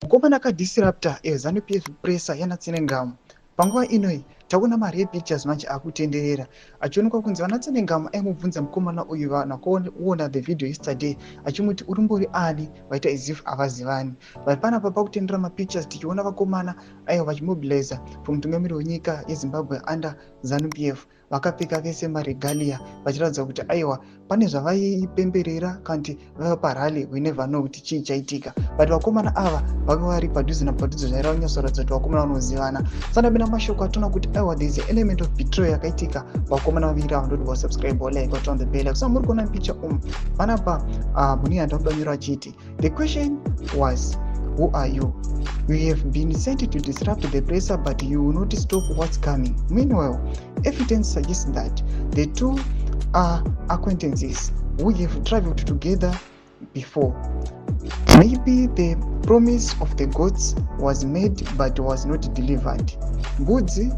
mukomana akadisrupta ZANU-PF presa yanaTsenengamu. Panguva inoi takuona marare pictures manje akutenderera achionekwa kunzi vanaTsenengamu aimubvunza mukomana uyu vanakuona the video yesterday achimuti urimbori ani vaita as if havazivani. But panapa pakutendera mapictures tichiona vakomana aiva vachimobiliza pamutungamiri wenyika yeZimbabwe under ZANU-PF vakapfeka vese maregalia vachiratidza kuti aiwa pane zvavaipemberera kanti vaiva parally we never know kuti chii chaitika. But vakomana ava vanga vari padhuze napadhuze zvaireva kunyatsoratidza kuti vakomana vanozivana. Sanabena mashoko atoona kuti aiwa there is an element of betrayal yakaitika vakomana vaviri ava. Ndoti wasubscribe like on the bell. So muri kuona picha panapa muni yandakudanyura achiti the question was, who are you? You have been sent to disrupt the press, but you will not stop what's coming. Meanwhile, evidence suggests that the two are acquaintances who have traveled together before. Maybe the promise of the gods was made but was not delivered. Mbudzi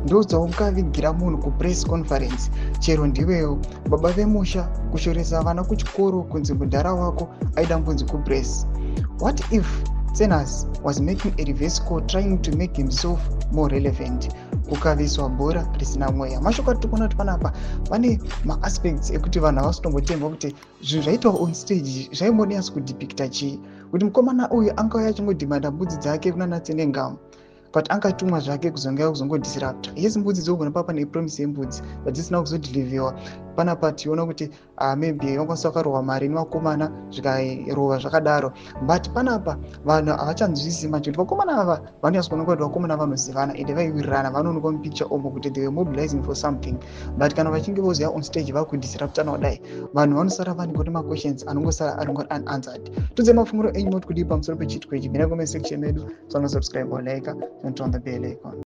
ndodzaungavigira munhu kupress conference chero ndiwewo baba vemusha kushoresa vana kuchikoro kunzi mudhara wako aida mbudzi kupress. What if Tsenas was making a reverse call trying to make himself more relevant? Kukaviswa bhora risina mweya. Mashoko atiri kuona kuti panapa pane maaspects ekuti vanhu havasitombotemba kuti zvinhu zvaitwa on stage zvaimbonyaso kudhipikita chii, kuti mukomana uyu anga achingodhimanda mbudzi dzake kuna naTsenengamu but angatumwa zvake kuzongodisrupta. Yes, mbudzi dzogona papa nepromise yembudzi but dzisina kuzodhilivhiwa. Panapa tiona kuti maybe vakwanisa vakarohwa mari nevakomana zvikarova zvakadaro, but panapa vanhu havachanzwisisi manje kuti vakomana ava vanoyasokuonekwa kuti vakomana vanozivana ende vaiwirirana, vanoonekwa mupicha omo kuti they were mobilizing for something. But kana vachinge vozoya on stage vakudisruptana kudai, vanhu vanosara vane kuti maquestions anongosara ari unanswered. Tudze mafunguro enyu moti kudii pamusoro pechitiko ichi? Mira comment section medu, subscribe or like and turn on the bell icon.